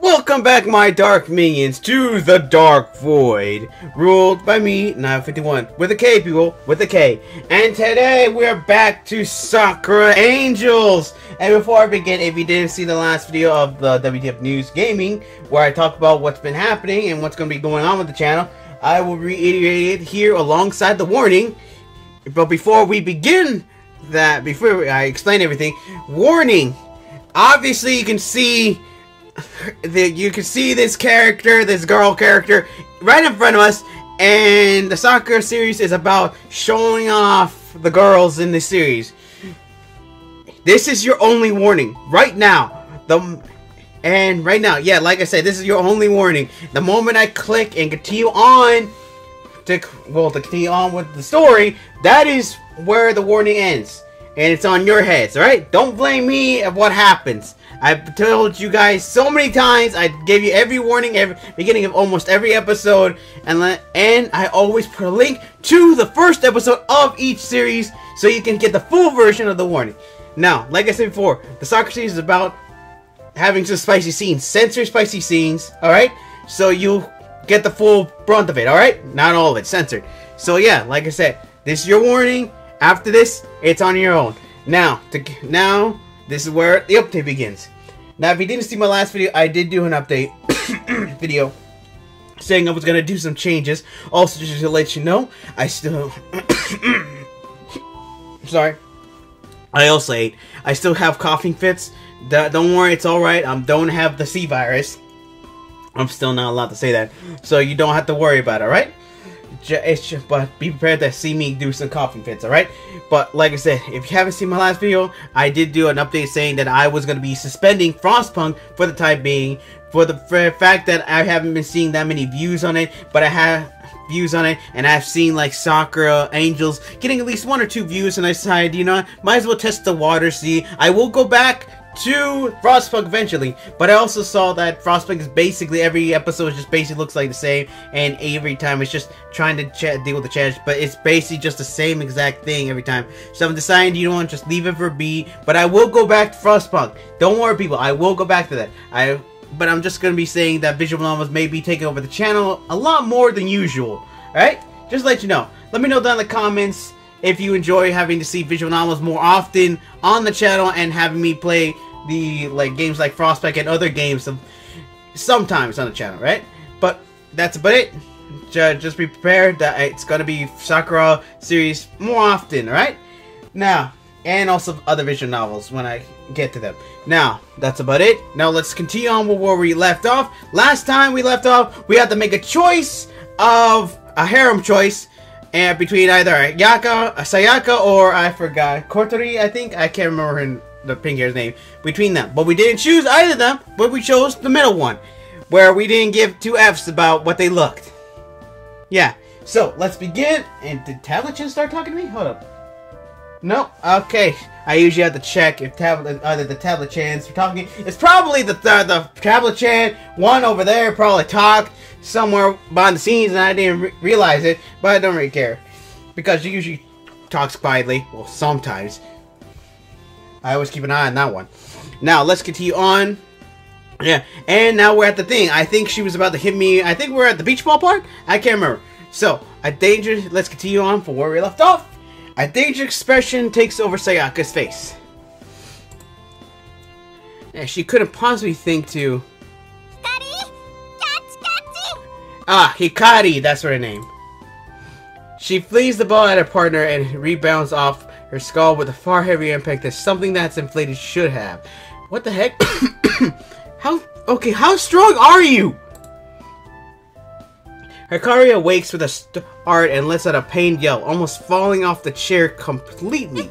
Welcome back, my dark minions, to the Dark Void, ruled by me, 951, with a K, people, with a K. And today, we're back to Sakura Angels! And before I begin, if you didn't see the last video of the WTF News Gaming, where I talk about what's been happening and what's going to be going on with the channel, I will reiterate it here alongside the warning. But before we begin that, before I explain everything, warning! Obviously, you can see this character, this girl character, right in front of us, and the Sakura series is about showing off the girls in this series. This is your only warning right now. Right now, yeah, like I said, this is your only warning. The moment I click and continue on to continue on with the story, that is where the warning ends, and it's on your heads. All right, don't blame me of what happens. I've told you guys so many times. I gave you every warning, every beginning of almost every episode, and I always put a link to the first episode of each series so you can get the full version of the warning. Now, like I said before, the Sakura series is about having some spicy scenes, censored spicy scenes. All right, so you get the full brunt of it. All right, not all of it censored. So yeah, like I said, this is your warning. After this, it's on your own. Now, this is where the update begins. Now, if you didn't see my last video, I did do an update video saying I was going to do some changes. Also, just to let you know, I still... Sorry. I also ate. I still have coughing fits. Don't worry, it's alright. I don't have the C virus. I'm still not allowed to say that. So you don't have to worry about it, alright? But be prepared to see me do some coughing fits, alright? But like I said, if you haven't seen my last video, I did do an update saying that I was going to be suspending Frostpunk for the time being, for the fact that I haven't been seeing that many views on it, but I have views on it, and I've seen like Sakura Angels getting at least 1 or 2 views, and I decided, you know, might as well test the water, see. I will go back to Frostpunk eventually, but I also saw that Frostpunk is basically, every episode just basically looks like the same, and every time it's just trying to deal with the challenge, but it's basically just the same exact thing every time. So I'm deciding, you know what, just leave it for B, but I will go back to Frostpunk. Don't worry, people, I will go back to that. But I'm just going to be saying that visual novels may be taking over the channel a lot more than usual, alright? Just to let you know. Let me know down in the comments if you enjoy having to see visual novels more often on the channel and having me play the games like Frostpunk and other games sometimes on the channel, right? But that's about it. Just be prepared that it's gonna be Sakura series more often, alright? Now, and also other visual novels when I get to them. Now, that's about it. Now let's continue on with where we left off. Last time we left off, we had to make a choice of a harem choice, and between either Sayaka, or I forgot, Kotori, I think. I can't remember the pink hair's name. Between them. But we didn't choose either of them, but we chose the middle one, where we didn't give 2 F's about what they looked. Yeah. So, let's begin. And did Tablet Chan start talking to me? Hold up. No? Okay. I usually have to check if either the Tablet Chans are talking. It's probably the Tablet Chan one over there probably talked somewhere behind the scenes and I didn't realize it, but I don't really care. Because she usually talks quietly. Well, sometimes. I always keep an eye on that one. Now, let's continue on. Yeah, and now we're at the thing. I think she was about to hit me. I think we're at the beach ball part? I can't remember. So, let's continue on from where we left off. A dangerous expression takes over Sayaka's face. Yeah, she couldn't possibly think to... Hikari, that's her name. She flings the ball at her partner and rebounds off her skull with a far heavier impact than something that's inflated should have. What the heck? How strong are you? Hikari awakes with a start and lets out a pained yell, almost falling off the chair completely.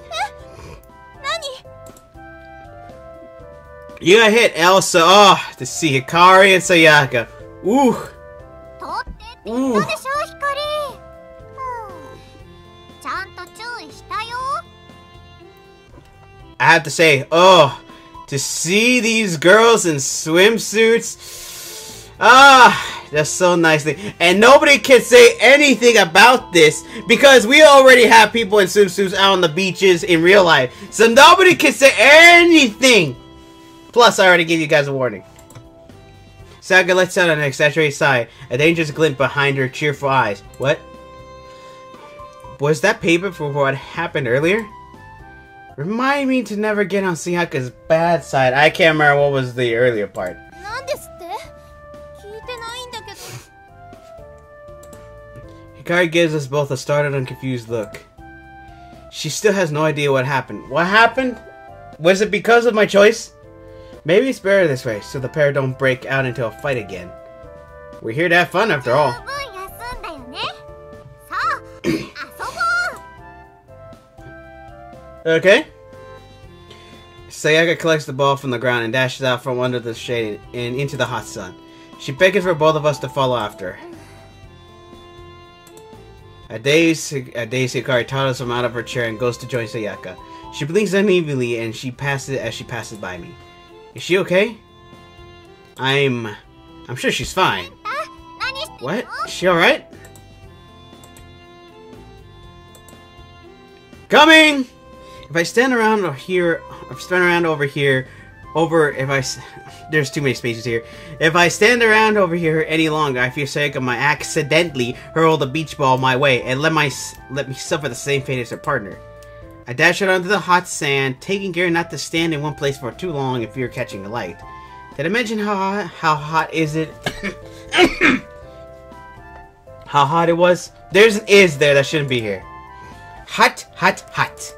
You got hit, Elsa. Oh, to see Hikari and Sayaka. Ooh. Ooh. I have to say, oh, to see these girls in swimsuits, that's so nicely. And nobody can say anything about this because we already have people in swimsuits out on the beaches in real life. So nobody can say anything. Plus, I already gave you guys a warning. Saga lets out an exaggerated sigh, a dangerous glint behind her cheerful eyes. What? Was that payment for what happened earlier? Remind me to never get on Sayaka's bad side. I can't remember what was the earlier part. Hikari gives us both a startled and confused look. She still has no idea what happened. What happened? Was it because of my choice? Maybe it's better this way, so the pair don't break out into a fight again. We're here to have fun after all. Okay. Sayaka collects the ball from the ground and dashes out from under the shade and into the hot sun. She beckons for both of us to follow after her. A dazed Hikari toddles from out of her chair and goes to join Sayaka. She blinks unevenly and she passes by me. Is she okay? I'm sure she's fine. What? Is she alright? Coming! If I stand around over here, there's too many spaces here. If I stand around over here any longer, I fear Sayaka might accidentally hurl the beach ball my way and let me suffer the same fate as her partner. I dash out onto the hot sand, taking care not to stand in one place for too long in fear of catching a light. Did I mention how hot is it? How hot it was? There's an is there that shouldn't be here. Hot, hot, hot.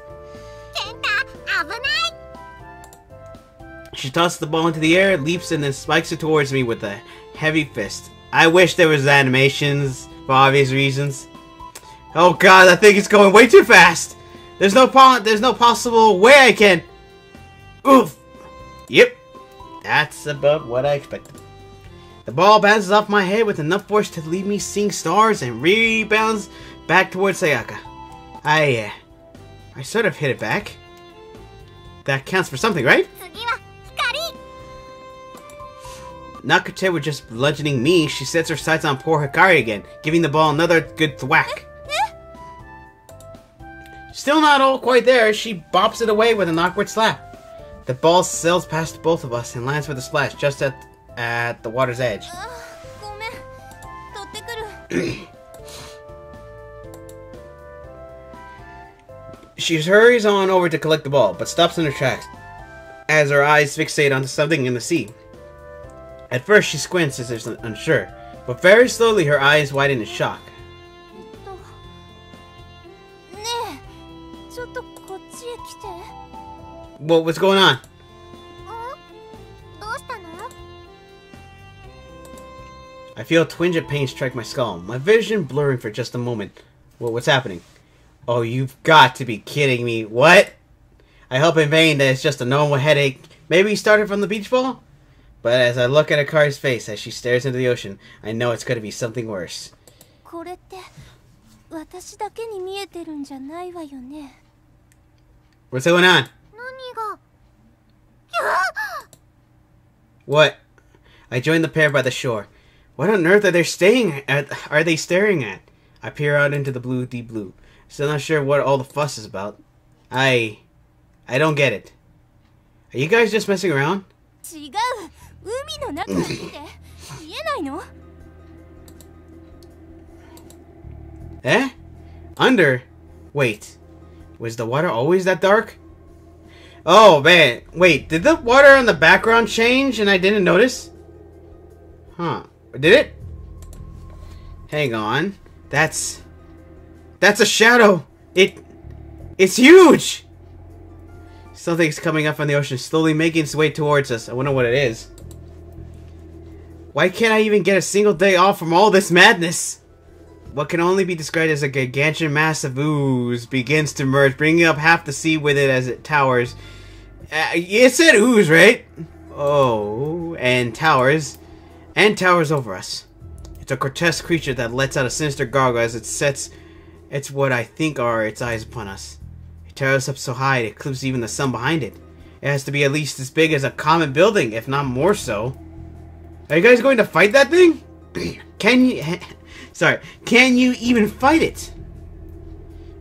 She tosses the ball into the air, leaps, and then spikes it towards me with a heavy fist. I wish there was animations, for obvious reasons. Oh god, that thing is going way too fast! There's no possible way I can... Oof! Yep. That's about what I expected. The ball bounces off my head with enough force to leave me seeing stars and rebounds back towards Sayaka. I sort of hit it back. That counts for something, right? Not content with just bludgeoning me, she sets her sights on poor Hikari again, giving the ball another good thwack. Still not all quite there, she bops it away with an awkward slap. The ball sails past both of us and lands with a splash just at the water's edge. She hurries on over to collect the ball, but stops in her tracks as her eyes fixate onto something in the sea. At first, she squints as if unsure, but very slowly her eyes widen in shock. What's going on? I feel a twinge of pain strike my skull, my vision blurring for just a moment. What's happening? Oh, you've got to be kidding me. What? I hope in vain that it's just a normal headache. Maybe it started from the beach ball? But as I look at Hikari's face as she stares into the ocean, I know it's going to be something worse. What's going on? What? I join the pair by the shore. What on earth are they staring at? I peer out into the blue, deep blue. Still not sure what all the fuss is about. I don't get it. Are you guys just messing around? Eh? Under? Wait. Was the water always that dark? Oh, man. Wait, did the water in the background change and I didn't notice? Huh. Did it? Hang on. That's a shadow. It's huge. Something's coming up from the ocean, slowly making its way towards us. I wonder what it is. Why can't I even get a single day off from all this madness? What can only be described as a gargantuan mass of ooze begins to emerge, bringing up half the sea with it as it towers. It said ooze, right? Oh, and towers over us. It's a grotesque creature that lets out a sinister gargle as it sets what I think are its eyes upon us. It towers up so high it eclipses even the sun behind it. It has to be at least as big as a common building, if not more so. Are you guys going to fight that thing? Can you even fight it?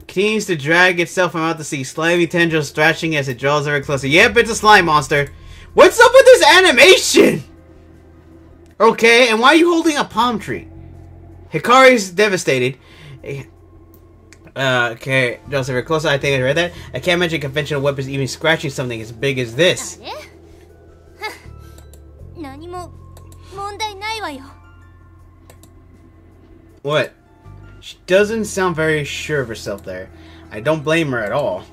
Continues to drag itself from out the sea, slimy tendrils thrashing as it draws ever closer. Yep, it's a slime monster. What's up with this animation? Okay, and why are you holding a palm tree? Hikari's devastated. Okay, Joseph, very close. I think I read that. I can't imagine conventional weapons even scratching something as big as this. What? She doesn't sound very sure of herself there. I don't blame her at all.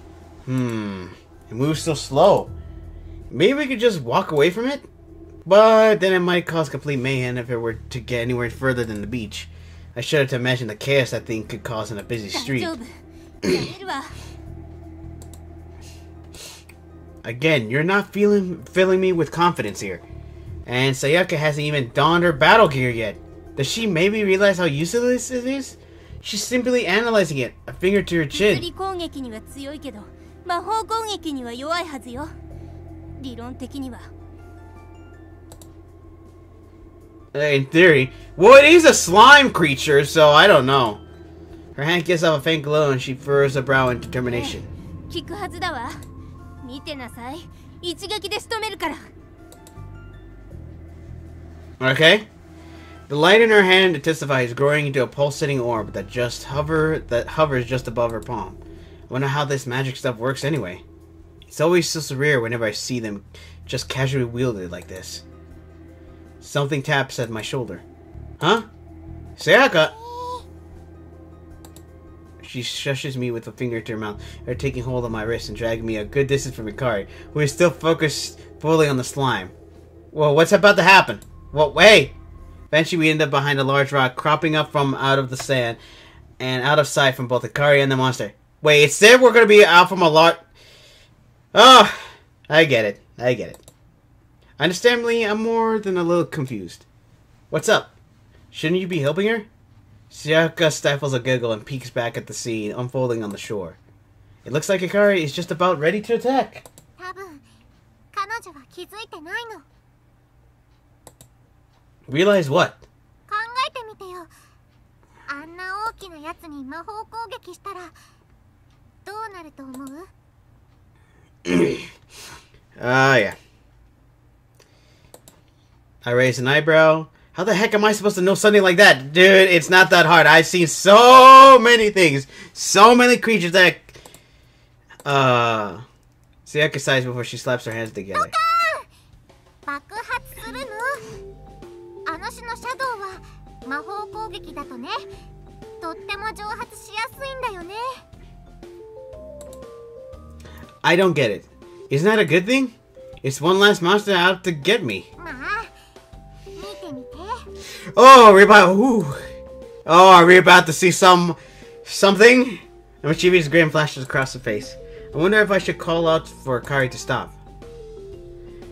It moves so slow. Maybe we could just walk away from it? But then it might cause complete mayhem if it were to get anywhere further than the beach. I shudder to imagine the chaos that thing could cause in a busy street. Again, you're not filling me with confidence here. And Sayaka hasn't even donned her battle gear yet. Does she maybe realize how useless it is? She's simply analyzing it, a finger to her chin. In theory. Well, it is a slime creature, so I don't know. Her hand gives off a faint glow and she furrows a brow in determination. Okay. The light in her hand intensifies, growing into a pulsating orb that hovers just above her palm. I wonder how this magic stuff works anyway. It's always so surreal whenever I see them just casually wielded like this. Something taps at my shoulder. Huh? Sayaka! She shushes me with a finger to her mouth, her taking hold of my wrist and dragging me a good distance from Hikari, who is still focused fully on the slime. Well, what's about to happen? Well, wait! Eventually we end up behind a large rock, cropping up from out of the sand, and out of sight from both Hikari and the monster. Wait, it said we're gonna be out from a lot... Oh! I get it. I get it. Understandably, I'm more than a little confused. What's up? Shouldn't you be helping her? Sayaka stifles a giggle and peeks back at the scene unfolding on the shore. It looks like Hikari is just about ready to attack. Realize what? Yeah. I raise an eyebrow. How the heck am I supposed to know something like that? Dude, it's not that hard. I've seen so many things. So many creatures that... Sayaka sighs before she slaps her hands together. I don't get it. Isn't that a good thing? It's one last monster out to get me. Oh, are we about to see something? A mischievous grin flashes across the face. I wonder if I should call out for Hikari to stop.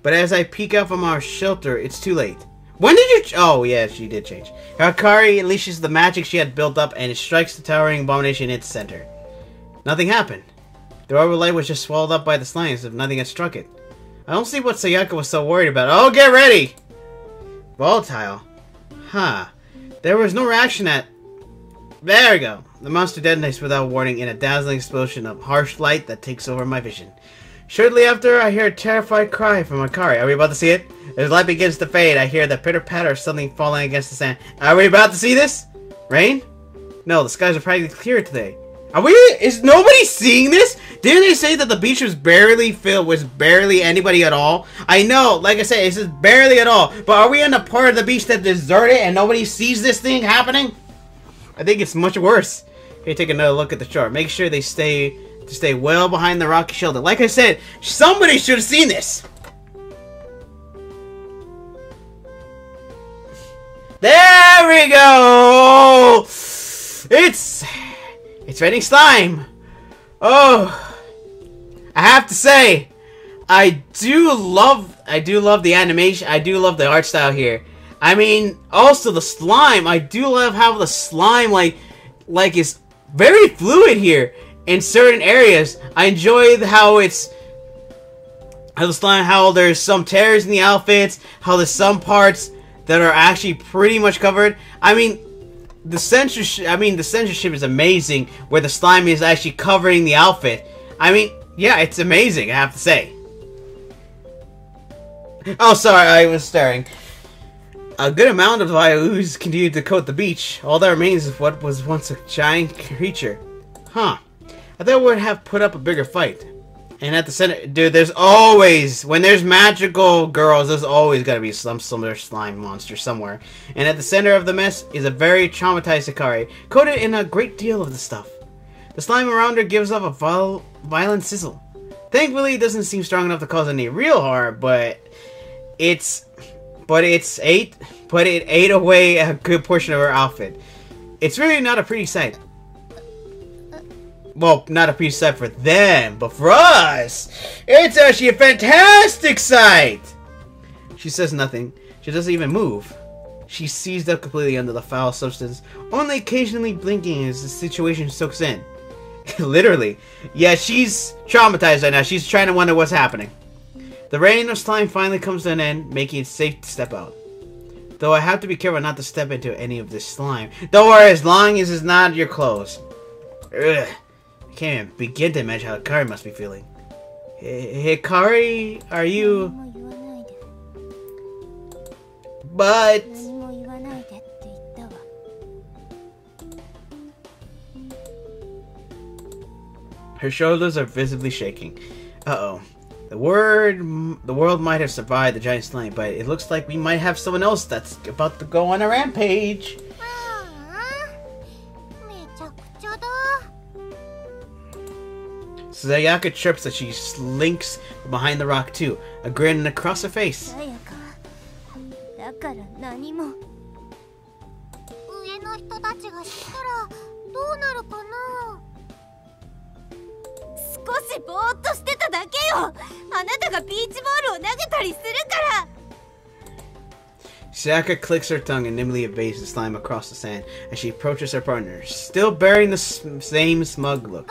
But as I peek out from our shelter, it's too late. When did you... Oh, yeah, she did change. Hikari unleashes the magic she had built up, and it strikes the towering abomination in its center. Nothing happened. The orb of light was just swallowed up by the slime as if nothing had struck it. I don't see what Sayaka was so worried about. Oh, get ready! Volatile. Huh. There was no reaction at... There we go. The monster detonates without warning in a dazzling explosion of harsh light that takes over my vision. Shortly after, I hear a terrified cry from Hikari. Are we about to see it? As light begins to fade, I hear the pitter-patter of something falling against the sand. Are we about to see this? Rain? No, the skies are practically clear today. Are we? Is nobody seeing this? Didn't they say that the beach was barely filled with barely anybody at all? I know, like I said, it's just barely at all. But are we on the part of the beach that deserted and nobody sees this thing happening? I think it's much worse. Okay, take another look at the chart. Make sure they stay well behind the rocky shelter. Like I said, somebody should have seen this. There we go. It's raining slime. Oh, I have to say, I do love the animation. I do love the art style here. I mean, also the slime. I do love how the slime like is very fluid here in certain areas. I enjoy how there's some tears in the outfits, how there's some parts that are actually pretty much covered. I mean, the censorship is amazing, where the slime is actually covering the outfit. I mean, yeah, it's amazing, I have to say. Oh, sorry, I was staring. A good amount of the ooze continued to coat the beach. All that remains is what was once a giant creature. Huh. I thought we would have put up a bigger fight. And at the center, dude, there's always, when there's magical girls, there's always gotta be some similar slime monster somewhere. And at the center of the mess is a very traumatized Hikari, coated in a great deal of the stuff. The slime around her gives off a violent sizzle. Thankfully, it doesn't seem strong enough to cause any real harm, but it ate away a good portion of her outfit. It's really not a pretty sight. Well, not a pretty sight for them, but for us, it's actually a fantastic sight! She says nothing. She doesn't even move. She's seized up completely under the foul substance, only occasionally blinking as the situation soaks in. Literally. Yeah, she's traumatized right now. She's trying to wonder what's happening. The rain of slime finally comes to an end, making it safe to step out. Though I have to be careful not to step into any of this slime. Don't worry, as long as it's not your clothes. Ugh. I can't even begin to imagine how Hikari must be feeling. Hikari, are you... But... Her shoulders are visibly shaking. Uh-oh. The world might have survived the giant slime, but it looks like we might have someone else that's about to go on a rampage. Sayaka trips as she slinks behind the rock too, a grin across her face. Sayaka clicks her tongue and nimbly evades the slime across the sand as she approaches her partner, still bearing the same smug look.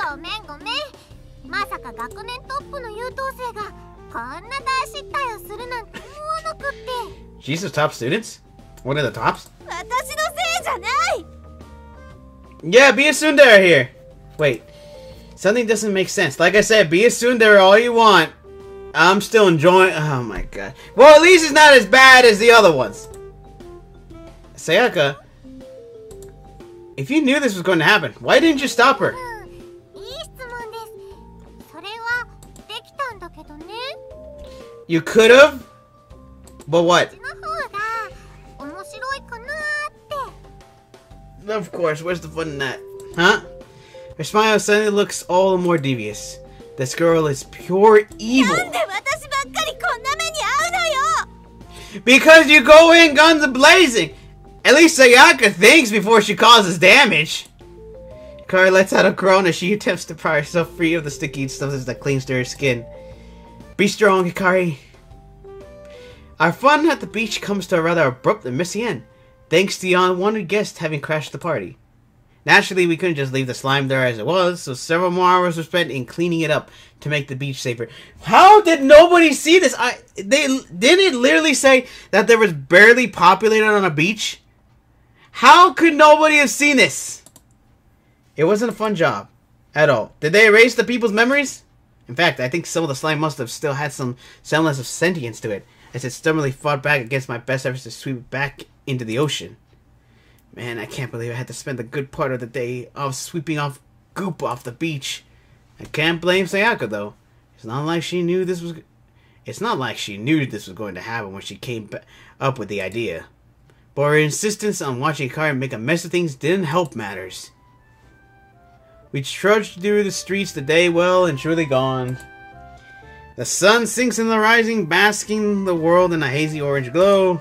She's the top students? One of the tops? Yeah, be a tsundere here. Wait, something doesn't make sense. Like I said, be a tsundere all you want. I'm still enjoying. Oh my god. Well, at least it's not as bad as the other ones. Sayaka, if you knew this was going to happen, why didn't you stop her? You could have? But what? Of course, where's the fun in that? Huh? Her smile suddenly looks all the more devious. This girl is pure evil. Because you go in guns a-blazing! At least Sayaka thinks before she causes damage. Hikari lets out a groan as she attempts to pry herself free of the sticky substance that clings to her skin. Be strong, Hikari. Our fun at the beach comes to a rather abrupt and messy end, thanks to the unwanted guest having crashed the party. Naturally, we couldn't just leave the slime there as it was, so several more hours were spent in cleaning it up to make the beach safer. How did nobody see this? Didn't it literally say that there was barely populated on a beach? How could nobody have seen this? It wasn't a fun job at all. Did they erase the people's memories? In fact, I think some of the slime must have still had some semblance of sentience to it, as it stubbornly fought back against my best efforts to sweep it back into the ocean. Man, I can't believe I had to spend a good part of the day off sweeping off goop off the beach. I can't blame Sayaka though. It's not like she knew this was going to happen when she came up with the idea. But her insistence on watching Hikari make a mess of things didn't help matters. We trudged through the streets, the day well and truly gone. The sun sinks in the rising, basking the world in a hazy orange glow.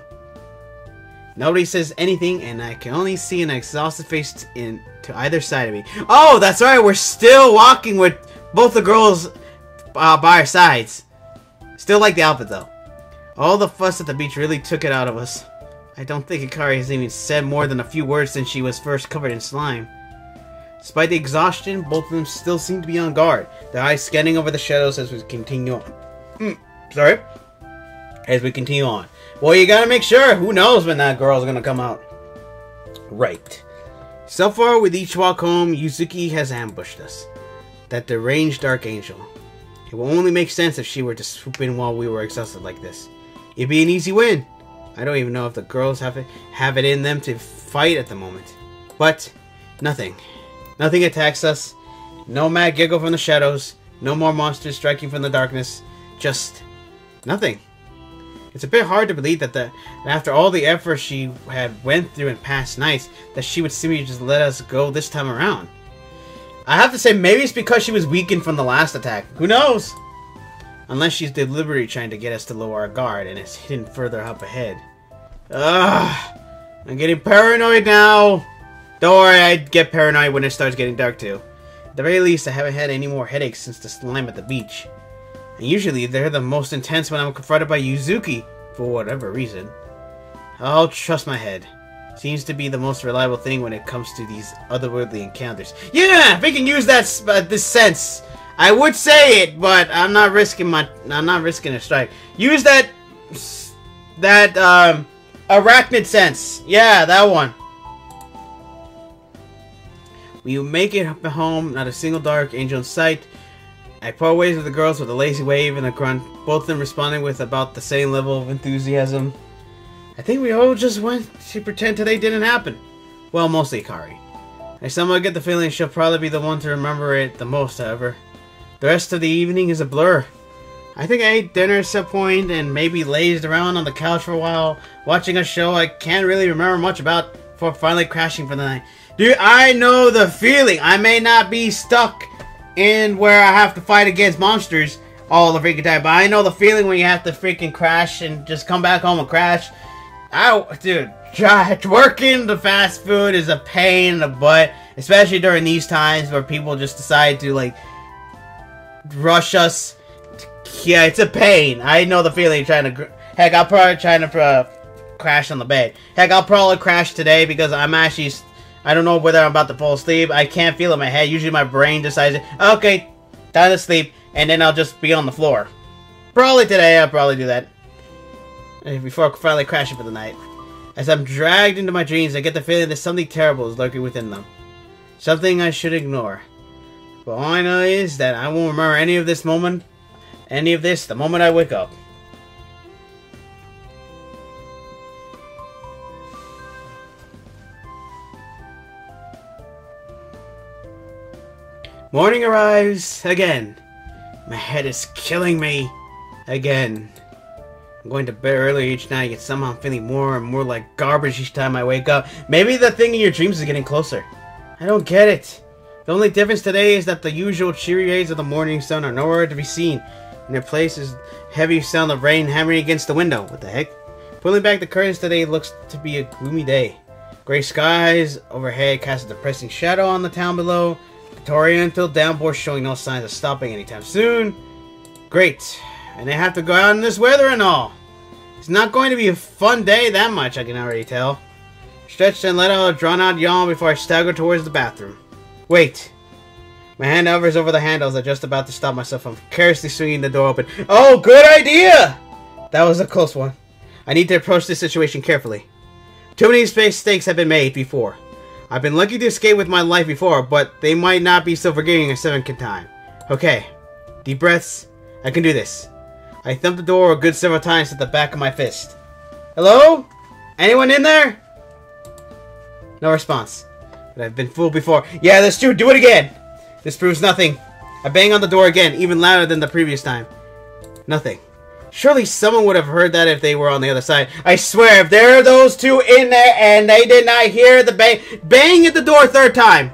Nobody says anything, and I can only see an exhausted face to either side of me. Oh, that's right, we're still walking with both the girls by our sides. Still like the outfit, though. All the fuss at the beach really took it out of us. I don't think Hikari has even said more than a few words since she was first covered in slime. Despite the exhaustion, both of them still seem to be on guard, their eyes scanning over the shadows as we continue on. As we continue on. Well, you gotta make sure. Who knows when that girl's gonna come out. Right. So far, with each walk home, Yuzuki has ambushed us. That deranged Dark Angel. It will only make sense if she were to swoop in while we were exhausted like this. It'd be an easy win. I don't even know if the girls have it in them to fight at the moment. But nothing. Nothing attacks us. No mad giggle from the shadows. No more monsters striking from the darkness. Just nothing. It's a bit hard to believe that after all the effort she had went through in past nights, that she would simply just let us go this time around. I have to say, maybe it's because she was weakened from the last attack. Who knows? Unless she's deliberately trying to get us to lower our guard and it's hidden further up ahead. Ugh! I'm getting paranoid now! Don't worry, I get paranoid when it starts getting dark too. At the very least, I haven't had any more headaches since the slime at the beach. And usually, they're the most intense when I'm confronted by Yuzuki, for whatever reason. I'll trust my head. Seems to be the most reliable thing when it comes to these otherworldly encounters. Yeah, if we can use that this sense, I would say it, but I'm not risking a strike. Use that arachnid sense. Yeah, that one. We make it home, not a single dark angel in sight. I part ways with the girls with a lazy wave and a grunt, both of them responding with about the same level of enthusiasm. I think we all just went to pretend today didn't happen. Well, mostly Kari. I somehow get the feeling she'll probably be the one to remember it the most, however. The rest of the evening is a blur. I think I ate dinner at some point and maybe lazed around on the couch for a while, watching a show I can't really remember much about before finally crashing for the night. Dude, I know the feeling. I may not be stuck in where I have to fight against monsters all the freaking time, but I know the feeling when you have to freaking crash and just come back home and crash. Dude, working the fast food is a pain in the butt, especially during these times where people just decide to, like, rush us. Yeah, it's a pain. I know the feeling heck, I'll probably trying to crash on the bed. Heck, I'll probably crash today because I don't know whether I'm about to fall asleep. I can't feel it in my head. Usually my brain decides, okay, time to sleep, and then I'll just be on the floor. Probably today, I'll probably do that. Before finally crashing for the night. As I'm dragged into my dreams, I get the feeling that something terrible is lurking within them. Something I should ignore. But all I know is that I won't remember any of this the moment I wake up. Morning arrives again. My head is killing me again. I'm going to bed early each night, yet somehow I'm feeling more and more like garbage each time I wake up. Maybe the thing in your dreams is getting closer. I don't get it. The only difference today is that the usual cheery rays of the morning sun are nowhere to be seen. In their place is heavy sound of rain hammering against the window. What the heck? Pulling back the curtains today looks to be a gloomy day. Gray skies overhead cast a depressing shadow on the town below. The torrential downpour showing no signs of stopping anytime soon. Great. And they have to go out in this weather and all. It's not going to be a fun day that much, I can already tell. Stretched and let out a drawn-out yawn before I stagger towards the bathroom. Wait. My hand hovers over the handles. I'm just about to stop myself from carelessly swinging the door open. Oh, good idea! That was a close one. I need to approach this situation carefully. Too many mistakes have been made before. I've been lucky to escape with my life before, but they might not be so forgiving a second time. Okay. Deep breaths. I can do this. I thumped the door a good several times with the back of my fist. Hello? Anyone in there? No response. But I've been fooled before. Yeah, that's true. Do it again. This proves nothing. I bang on the door again, even louder than the previous time. Nothing. Surely someone would have heard that if they were on the other side. I swear, if there are those two in there and they did not hear the bang at the door third time.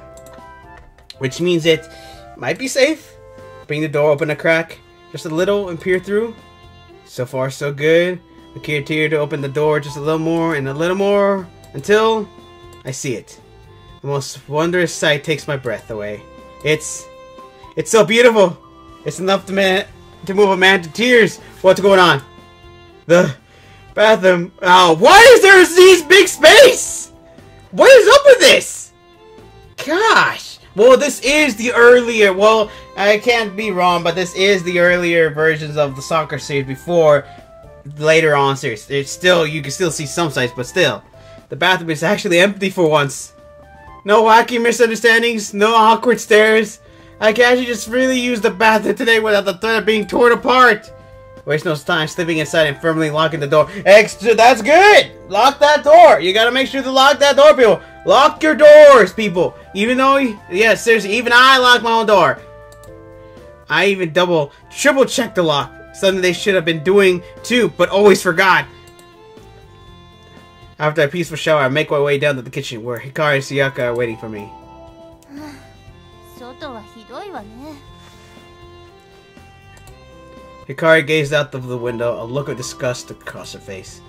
Which means it might be safe. Bring the door open a crack. Just a little and peer through. So far, so good. I continue to open the door just a little more and a little more until I see it. The most wondrous sight takes my breath away. It's so beautiful. It's enough to move a man to tears. What's going on? The bathroom. Oh, why is there this big space? What is up with this? Gosh. Well, this is the earlier. Well, I can't be wrong, but this is the earlier versions of the soccer series before later on series. It's still, you can still see some sites, but still, the bathroom is actually empty for once. No wacky misunderstandings, no awkward stares. I can actually just really use the bathroom today without the threat of being torn apart. Waste no time slipping inside and firmly locking the door. That's good! Lock that door! You gotta make sure to lock that door, people! Lock your doors, people! Even though, yeah, seriously, even I lock my own door. I even triple checked the lock. Something they should have been doing too, but always forgot. After a peaceful shower, I make my way down to the kitchen where Hikari and Sayaka are waiting for me. Hikari gazed out of the window, a look of disgust across her face.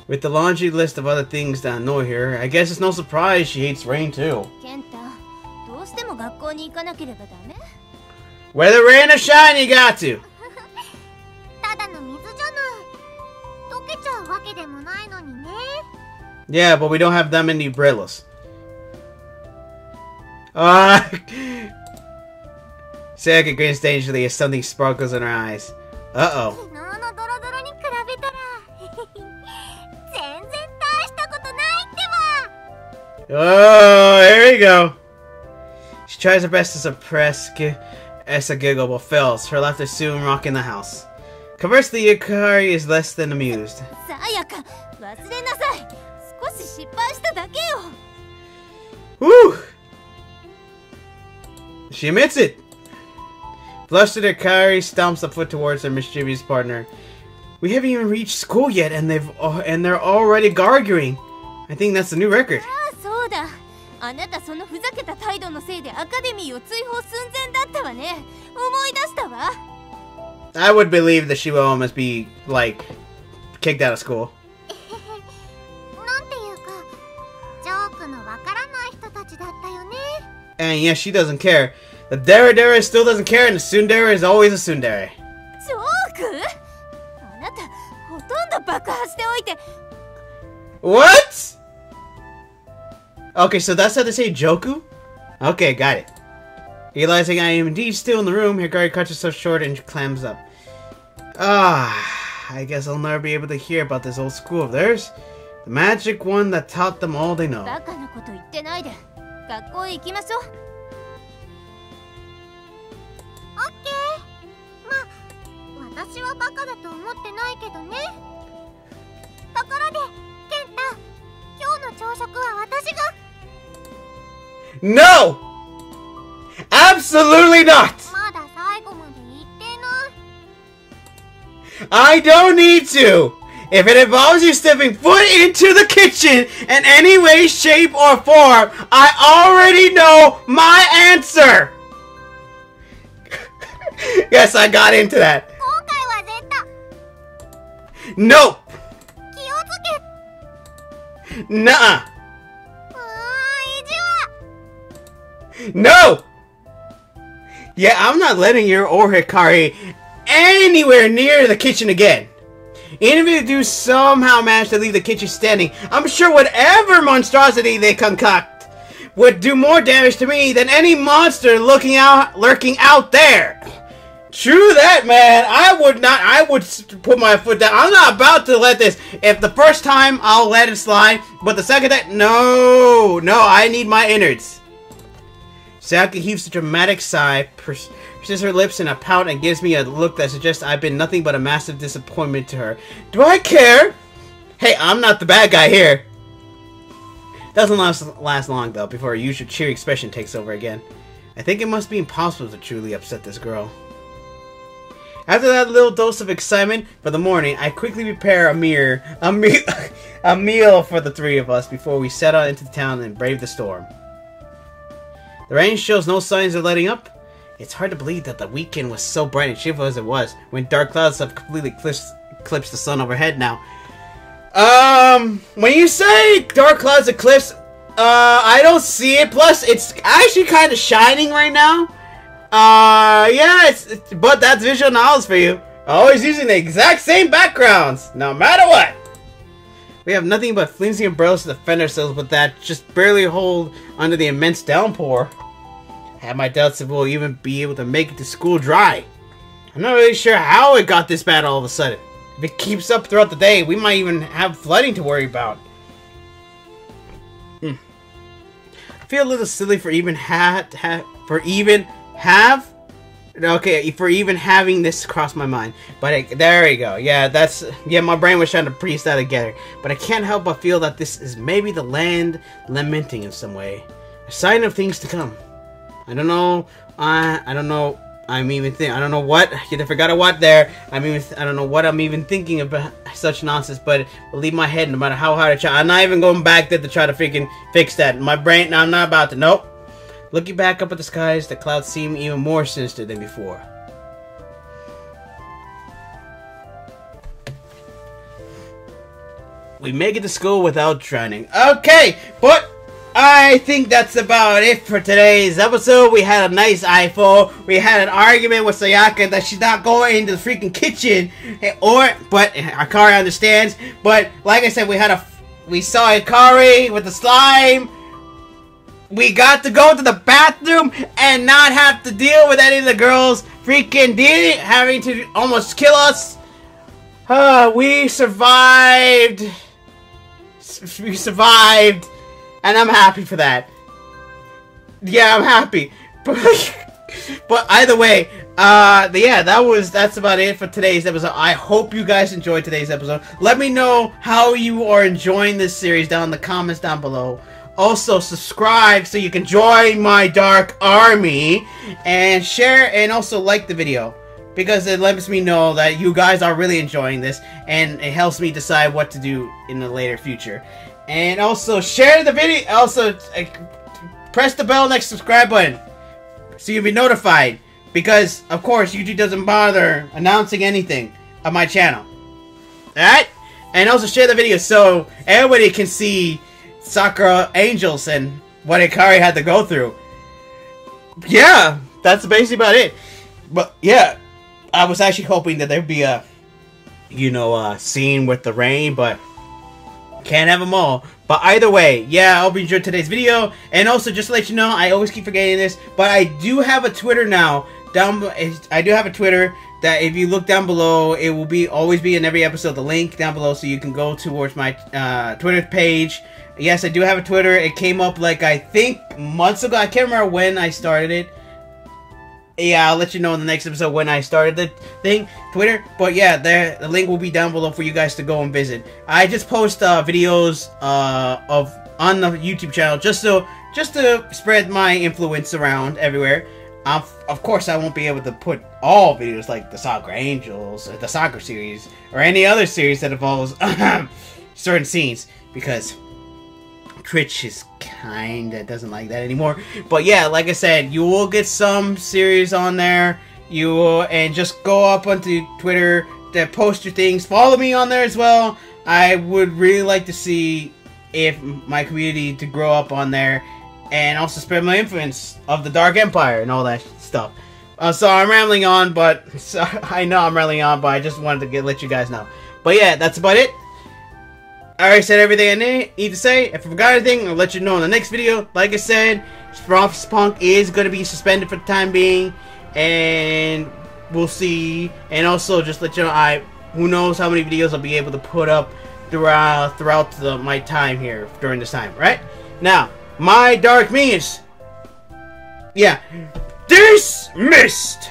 With the laundry list of other things that annoy her, I guess it's no surprise she hates rain too. Whether rain or shine, you got to. Yeah, but we don't have that many umbrellas. Sayaka grins dangerously as something sparkles in her eyes. Uh-oh. Oh, here we go. She tries her best to suppress a giggle, but fails. Her laughter soon rocking the house. Conversely, Hikari is less than amused. Whew! She admits it! Flustered, Hikari stomps a foot towards her mischievous partner. We haven't even reached school yet, and they're already arguing. I think that's a new record. I would believe that she will almost be, like, kicked out of school. And yes, she doesn't care. The Dere still doesn't care, and the Tsundere is always a Tsundere. What? Okay, so that's how they say Joku? Okay, got it. Realizing I am indeed still in the room, Hikari cuts herself short and clams up. I guess I'll never be able to hear about this old school of theirs. The magic one that taught them all they know. No! Absolutely not! I don't need to! If it involves you stepping foot into the kitchen in any way, shape, or form, I already know my answer! Yes, I got into that. Nope! Nuh-uh! No! Yeah, I'm not letting you or Hikari anywhere near the kitchen again. Even if you do somehow manage to leave the kitchen standing, I'm sure whatever monstrosity they concoct would do more damage to me than any monster lurking out there. True that, man. I would put my foot down. I'm not about to let this. If the first time, I'll let it slide. But the second time, no, I need my innards. Sayaka heaves a dramatic sigh, pushes her lips in a pout, and gives me a look that suggests I've been nothing but a massive disappointment to her. Do I care? Hey, I'm not the bad guy here. Doesn't last long, though, before her usual cheery expression takes over again. I think it must be impossible to truly upset this girl. After that little dose of excitement for the morning, I quickly prepare a meal for the three of us before we set out into the town and brave the storm. The rain shows no signs of letting up. It's hard to believe that the weekend was so bright and cheerful as it was, when dark clouds have completely eclipsed the sun overhead now. When you say dark clouds eclipse, I don't see it. Plus, it's actually kind of shining right now. Yeah, but that's visual knowledge for you. Always using the exact same backgrounds, no matter what. We have nothing but flimsy umbrellas to defend ourselves, but that just barely hold under the immense downpour. I have my doubts if we'll even be able to make it to school dry. I'm not really sure how it got this bad all of a sudden. If it keeps up throughout the day, we might even have flooding to worry about. I feel a little silly for even have Okay, for even having this cross my mind. But there we go. Yeah, my brain was trying to piece that together. But I can't help but feel that this is maybe the land lamenting in some way. A sign of things to come. I don't know. I don't know. I don't know what. You forgot a what there. I don't know what I'm even thinking about such nonsense, but it will leave my head no matter how hard I try. I'm not even going back there to try to freaking fix that. My brain, I'm not about to. Nope. Looking back up at the skies, the clouds seem even more sinister than before. We make it to school without drowning. Okay, but I think that's about it for today's episode. We had a nice eyeful. We had an argument with Sayaka that she's not going into the freaking kitchen, but Akari understands. But like I said, we saw Akari with the slime. We got to go to the bathroom and not have to deal with any of the girls freaking having to almost kill us. We survived. We survived. And I'm happy for that. Yeah, I'm happy. But either way, yeah, that's about it for today's episode. I hope you guys enjoyed today's episode. Let me know how you are enjoying this series down in the comments down below. Also, subscribe so you can join my Dark Army, and share and also like the video, because it lets me know that you guys are really enjoying this, and it helps me decide what to do in the later future. And also share the video. Also, press the bell next to subscribe button so you'll be notified, because of course YouTube doesn't bother announcing anything on my channel. Alright? And also share the video so everybody can see Sakura Angels and what Akari had to go through. Yeah, that's basically about it. But yeah, I was actually hoping that there'd be a, scene with the rain, but can't have them all. But either way, yeah, I hope you enjoyed today's video. And also, just to let you know, I always keep forgetting this, but I do have a Twitter now. I do have a Twitter that if you look down below, it will always be in every episode, the link down below, so you can go towards my Twitter page. Yes, I do have a Twitter. It came up I think months ago. I can't remember when I started it. Yeah, I'll let you know in the next episode when I started the Twitter. But yeah, the link will be down below for you guys to go and visit. I just post videos on the YouTube channel just to spread my influence around everywhere. Of course, I won't be able to put all videos like the Sakura Angels, or the Sakura series, or any other series that involves certain scenes, because Twitch is kinda doesn't like that anymore. But yeah, like I said, you will get some series on there. And just go up onto Twitter to post your things. Follow me on there as well. I would really like to see if my community to grow up on there, and also spread my influence of the Dark Empire and all that stuff. So I'm rambling on, but I know I'm rambling on, but I just wanted to let you guys know. But yeah, that's about it. I already said everything I need to say. If I forgot anything, I'll let you know in the next video. Like I said, Frostpunk is going to be suspended for the time being, and we'll see. And also, just let you know, who knows how many videos I'll be able to put up throughout my time here during this time, right? Now, my dark minions, yeah, dismissed.